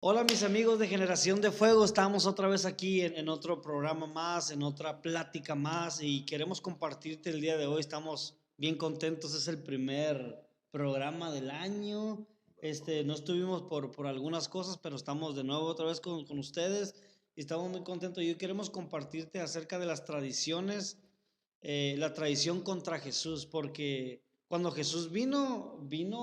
Hola mis amigos de Generación de Fuego, estamos otra vez aquí en otro programa más, en otra plática más y queremos compartirte el día de hoy. Estamos bien contentos, es el primer programa del año. No estuvimos por algunas cosas, pero estamos de nuevo otra vez con ustedes y estamos muy contentos. Y hoy queremos compartirte acerca de las tradiciones, la tradición contra Jesús, porque cuando Jesús vino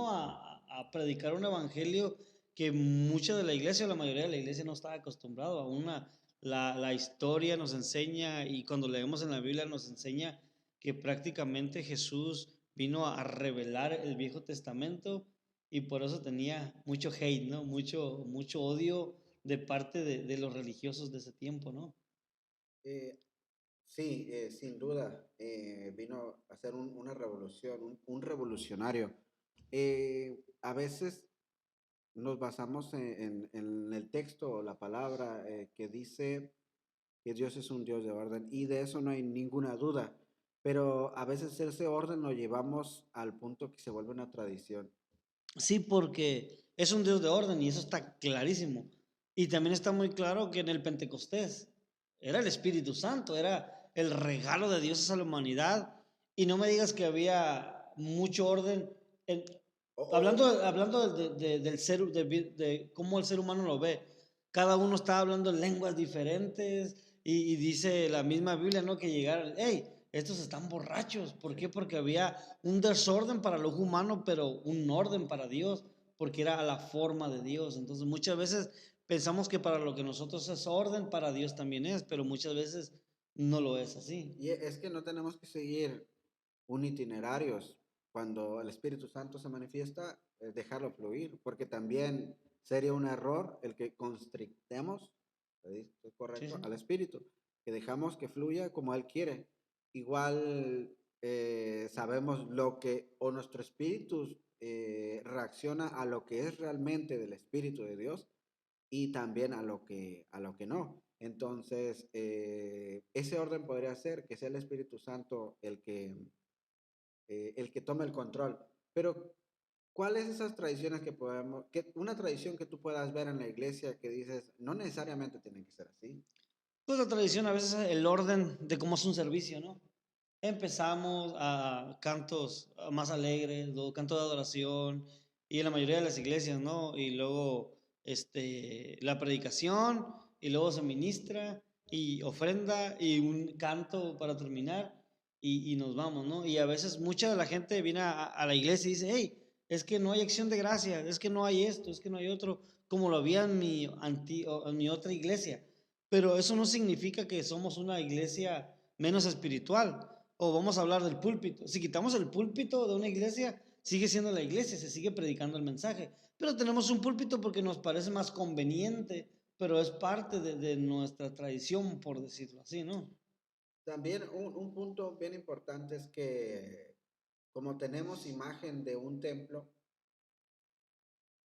a predicar un evangelio que mucha de la iglesia o la mayoría de la iglesia no estaba acostumbrado a la historia nos enseña y cuando leemos en la Biblia nos enseña que prácticamente Jesús vino a revelar el Viejo Testamento y por eso tenía mucho hate, ¿no? Mucho odio de parte de los religiosos de ese tiempo, ¿no? Eh, sí, sin duda, vino a ser una revolución, un revolucionario. A veces nos basamos en el texto o la palabra que dice que Dios es un Dios de orden y de eso no hay ninguna duda, pero a veces ese orden lo llevamos al punto que se vuelve una tradición. Sí, porque es un Dios de orden y eso está clarísimo. Y también está muy claro que en el Pentecostés era el Espíritu Santo, era el regalo de Dios a la humanidad. Y no me digas que había mucho orden. en- O, hablando o- hablando del ser, de cómo el ser humano lo ve, cada uno está hablando en lenguas diferentes y dice la misma Biblia, ¿no? Que llegaron, hey, estos están borrachos. ¿Por sí. qué? Porque había un desorden para el ojo humano, pero un orden para Dios, porque era a la forma de Dios. Entonces muchas veces pensamos que para lo que nosotros es orden, para Dios también es, pero muchas veces no lo es así. Y es que no tenemos que seguir un itinerario cuando el Espíritu Santo se manifiesta, dejarlo fluir, porque también sería un error el que constrictemos, ¿es Sí, correcto?, sí. al Espíritu, que dejamos que fluya como Él quiere. Igual sabemos lo que, o nuestro espíritu reacciona a lo que es realmente del Espíritu de Dios y también a lo que no. Entonces, ese orden podría ser que sea el Espíritu Santo el que tome el control. Pero, ¿cuáles esas tradiciones que podemos, una tradición que tú puedas ver en la iglesia que dices, no necesariamente tienen que ser así? Pues la tradición a veces es el orden de cómo es un servicio, ¿no? Empezamos a cantos más alegres, luego canto de adoración, y en la mayoría de las iglesias, ¿no? Y luego la predicación, y luego se ministra, y ofrenda, y un canto para terminar, y nos vamos, ¿no? Y a veces mucha de la gente viene a la iglesia y dice, hey, es que no hay acción de gracias, es que no hay esto, es que no hay otro, como lo había en mi otra iglesia. Pero eso no significa que somos una iglesia menos espiritual. O vamos a hablar del púlpito. Si quitamos el púlpito de una iglesia, sigue siendo la iglesia, se sigue predicando el mensaje. Pero tenemos un púlpito porque nos parece más conveniente, pero es parte de nuestra tradición, por decirlo así, ¿no? También un punto bien importante es que como tenemos imagen de un templo,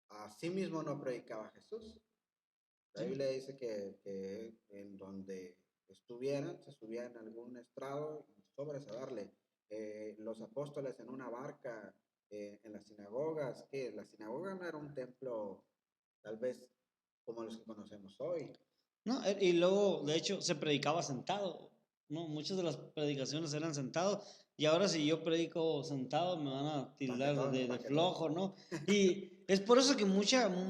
así mismo no predicaba Jesús. La Sí. Biblia dice que en donde estuvieran, se subían a algún estrado y sobres a darle. Los apóstoles en una barca, en las sinagogas, que la sinagoga no era un templo tal vez como los que conocemos hoy. No, y luego, de hecho, se predicaba sentado, ¿no? Muchas de las predicaciones eran sentados, y ahora si yo predico sentado me van a tildar Paquetón, de paquetón. flojo, ¿no? Y es por eso que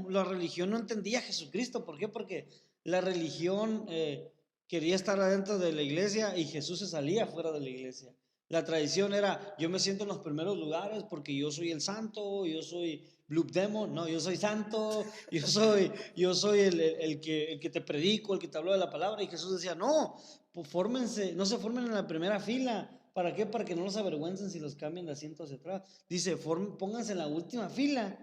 la religión no entendía a Jesucristo. ¿Por qué? Porque la religión quería estar adentro de la iglesia y Jesús se salía fuera de la iglesia. La tradición era, yo me siento en los primeros lugares porque yo soy el santo, yo soy Blue Demon, no, yo soy santo, yo soy el que te predico, el que te hablo de la palabra. Y Jesús decía, no, pues fórmense, no se formen en la primera fila. ¿Para qué? Para que no los avergüencen si los cambian de asiento hacia atrás. Dice, pónganse en la última fila.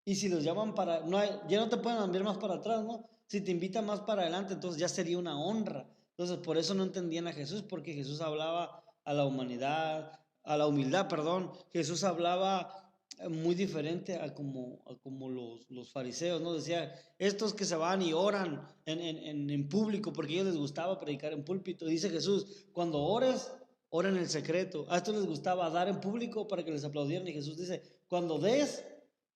Y si los llaman para, no hay, ya no te pueden enviar más para atrás, ¿no? Si te invitan más para adelante, entonces ya sería una honra. Entonces, por eso no entendían a Jesús, porque Jesús hablaba a la humanidad, a la humildad, perdón. Jesús hablaba muy diferente a como los fariseos, ¿no? Decía, estos que se van y oran en público, porque a ellos les gustaba predicar en púlpito. Dice Jesús, cuando ores, ora en el secreto. A estos les gustaba dar en público para que les aplaudieran. Y Jesús dice, cuando des,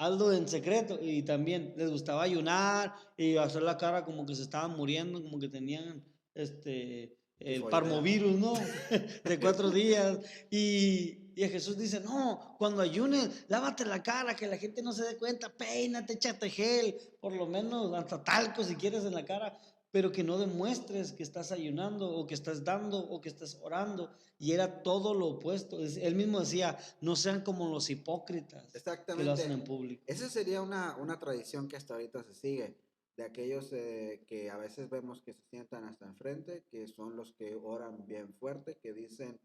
hazlo en secreto. Y también les gustaba ayunar y hacer la cara como que se estaban muriendo, como que tenían el Tifoidea. parmovirus, ¿no? De 4 días. Y Jesús dice, no, cuando ayunes, lávate la cara, que la gente no se dé cuenta, peínate, échate gel, por lo menos hasta talco si quieres en la cara, pero que no demuestres que estás ayunando o que estás dando o que estás orando. Y era todo lo opuesto. Él mismo decía, no sean como los hipócritas que lo hacen en Exactamente. público. Esa sería una tradición que hasta ahorita se sigue, de aquellos que a veces vemos que se sientan hasta enfrente, que son los que oran bien fuerte, que dicen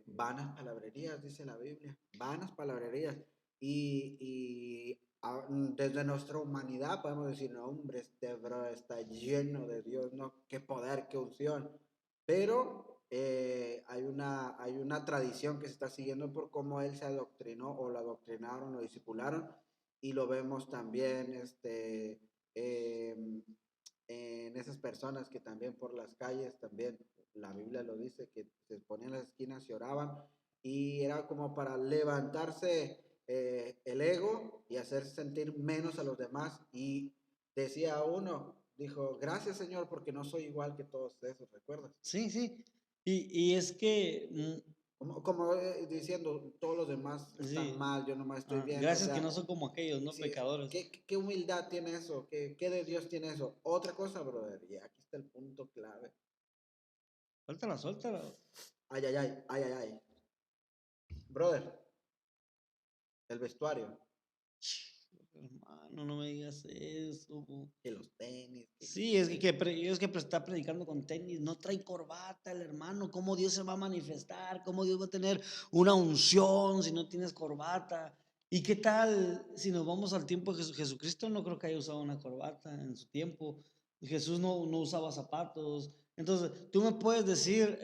vanas palabrerías, dice la Biblia, vanas palabrerías. Desde nuestra humanidad podemos decir, no, hombre, este bro está lleno de Dios, no, qué poder, qué unción. Pero hay una tradición que se está siguiendo por cómo él se adoctrinó o lo adoctrinaron, lo discipularon, y lo vemos también em, en esas personas que también por las calles, también la Biblia lo dice, que se ponían en las esquinas y oraban, y era como para levantarse el ego y hacerse sentir menos a los demás, y decía uno, dijo, gracias Señor porque no soy igual que todos esos, ¿recuerdas? Sí, sí. Y es que, Como diciendo, todos los demás están sí, mal, yo nomás estoy bien, o gracias que no sea, son como aquellos, ¿no? sí, Pecadores. ¿qué humildad tiene eso? ¿Qué de Dios tiene eso? Otra cosa, brother, y aquí está el punto clave. Suéltala, suéltala. Ay, ay, ay, ay, ay, ay. Brother, el vestuario, Hermano, no me digas eso. que los tenis, Sí, es que está predicando con tenis, no trae corbata el hermano. ¿Cómo Dios se va a manifestar? ¿Cómo Dios va a tener una unción si no tienes corbata? ¿Y qué tal si nos vamos al tiempo de Jesucristo? No creo que haya usado una corbata en su tiempo. Jesús no usaba zapatos. Entonces, tú me puedes decir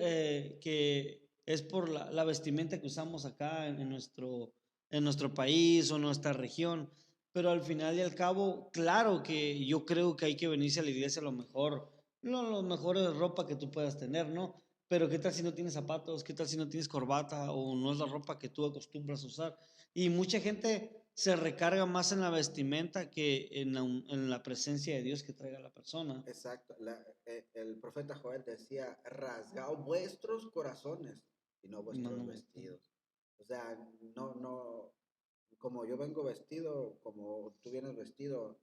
que es por la vestimenta que usamos acá en nuestro país o en nuestra región, pero al final y al cabo, claro que yo creo que hay que venirse a la iglesia a lo mejor, lo mejor es ropa que tú puedas tener, ¿no? Pero ¿qué tal si no tienes zapatos? ¿Qué tal si no tienes corbata o no es la ropa que tú acostumbras a usar? Y mucha gente se recarga más en la vestimenta que en la presencia de Dios que traiga la persona. exacto. El profeta Joel decía, rasgado vuestros corazones y no No, vuestros no, vestidos. O sea, no, como yo vengo vestido, como tú vienes vestido,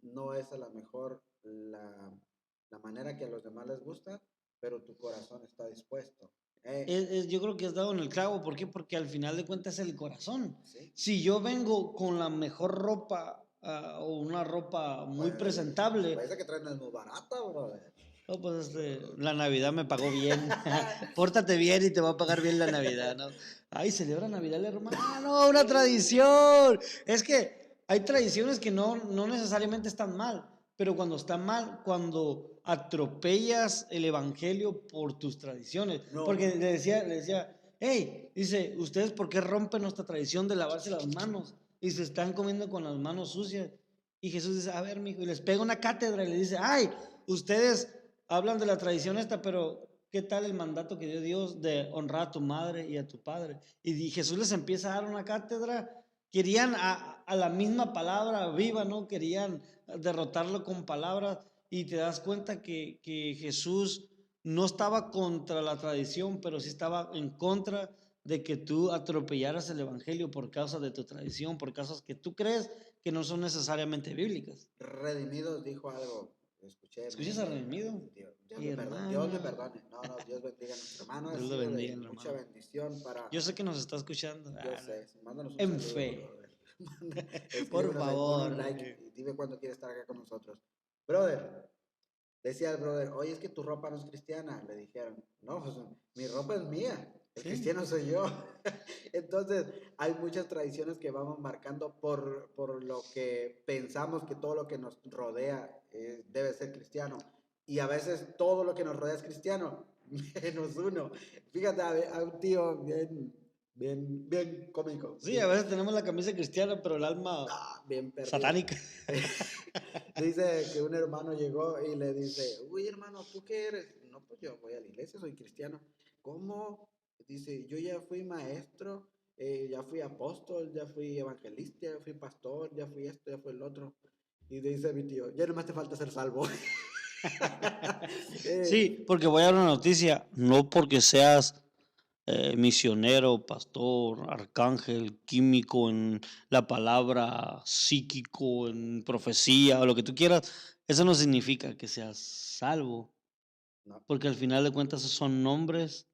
no es a lo mejor la manera que a los demás les gusta, pero tu corazón está dispuesto. yo creo que has dado en el clavo. ¿Por qué? Porque al final de cuentas es el corazón. ¿Sí? Si yo vengo con la mejor ropa o una ropa muy Pues, presentable, parece que traen es muy barata, brother. no, pues la Navidad me pagó bien. Pórtate bien y te va a pagar bien la Navidad, ¿no? Ay, celebra Navidad el hermano, una tradición. Es que hay tradiciones que no necesariamente están mal, pero cuando están mal, cuando atropellas el evangelio por tus tradiciones. Porque No, le decía, hey, dice, ¿ustedes por qué rompen nuestra tradición de lavarse las manos? Y se están comiendo con las manos sucias. Y Jesús dice, a ver, mijo, y les pega una cátedra y le dice, ay, ustedes hablan de la tradición esta, pero ¿qué tal el mandato que dio Dios de honrar a tu madre y a tu padre? Y Jesús les empieza a dar una cátedra. Querían a la misma palabra viva, ¿no? Querían derrotarlo con palabras y te das cuenta que Jesús no estaba contra la tradición, pero sí estaba en contra de que tú atropellaras el evangelio por causa de tu tradición, por causas que tú crees que no son necesariamente bíblicas. Redimidos dijo algo, escuché, ¿Escuchas a Redimido? Y Dios me hermano, perdone, no, Dios bendiga a nuestro hermano, ha Dios lo sido de bendiga, mucha hermano. bendición para, Yo sé que nos está escuchando. yo sé, mándanos un En saludo, fe, brother. por Escríbenos ahí, pon favor. un like y dime cuándo quieres estar acá con nosotros. Brother, decía el brother, oye, es que tu ropa no es cristiana, le dijeron, no, pues mi ropa es mía, el Sí. cristiano soy yo. Entonces, hay muchas tradiciones que vamos marcando por lo que pensamos que todo lo que nos rodea debe ser cristiano. Y a veces todo lo que nos rodea es cristiano, menos uno. Fíjate a un tío bien cómico, Sí, a veces tenemos la camisa cristiana, pero el alma bien perdido. satánica. Dice que un hermano llegó y le dice, uy hermano, ¿tú qué eres? No, pues yo voy a la iglesia, soy cristiano. ¿Cómo? Dice, yo ya fui maestro ya fui apóstol, ya fui evangelista, ya fui pastor, ya fui esto, ya fui el otro. Y dice mi tío, ya nomás te falta ser salvo. Sí, porque voy a dar una noticia, no porque seas misionero, pastor, arcángel, químico, en la palabra psíquico, en profecía o lo que tú quieras, eso no significa que seas salvo, No, porque al final de cuentas esos son nombres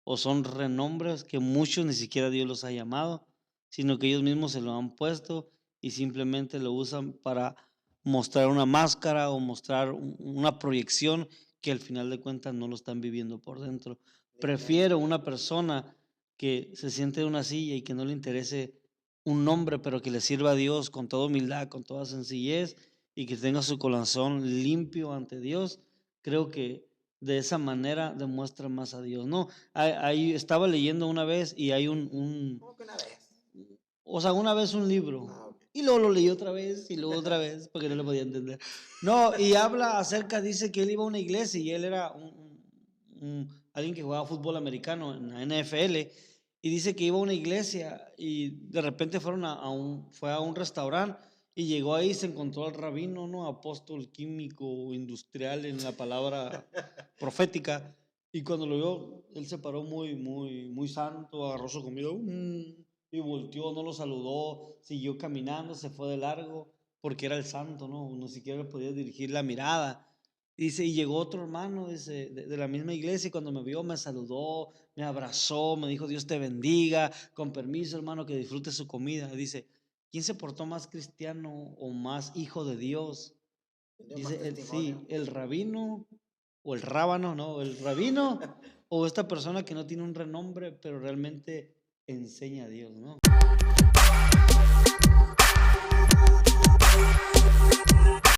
o son renombres que muchos ni siquiera Dios los ha llamado, sino que ellos mismos se lo han puesto y simplemente lo usan para mostrar una máscara o mostrar una proyección que al final de cuentas no lo están viviendo por dentro. Prefiero una persona que se siente en una silla y que no le interese un nombre, pero que le sirva a Dios con toda humildad, con toda sencillez y que tenga su corazón limpio ante Dios. Creo que de esa manera demuestra más a Dios. No, ahí estaba leyendo una vez y hay ¿cómo que una vez? o sea, una vez un libro Ah, ok. y luego lo leí otra vez y luego otra vez porque no lo podía entender. No, y habla acerca, dice que él iba a una iglesia y él era alguien que jugaba fútbol americano en la NFL y dice que iba a una iglesia y de repente fue a un restaurante y llegó ahí y se encontró al rabino, ¿no? Apóstol químico industrial en la palabra profética. Y cuando lo vio, él se paró muy santo, agarró su comida y volteó, no lo saludó, siguió caminando, se fue de largo, porque era el santo, ¿no? Ni siquiera le podía dirigir la mirada. Dice, y llegó otro hermano dice, de la misma iglesia y cuando me vio me saludó, me abrazó, me dijo, Dios te bendiga, con permiso hermano, que disfrute su comida. Dice, ¿quién se portó más cristiano o más hijo de Dios? Dio más Dice, testimonio. sí, el rabino o el rábano, ¿no? El rabino o esta persona que no tiene un renombre, pero realmente enseña a Dios, ¿no?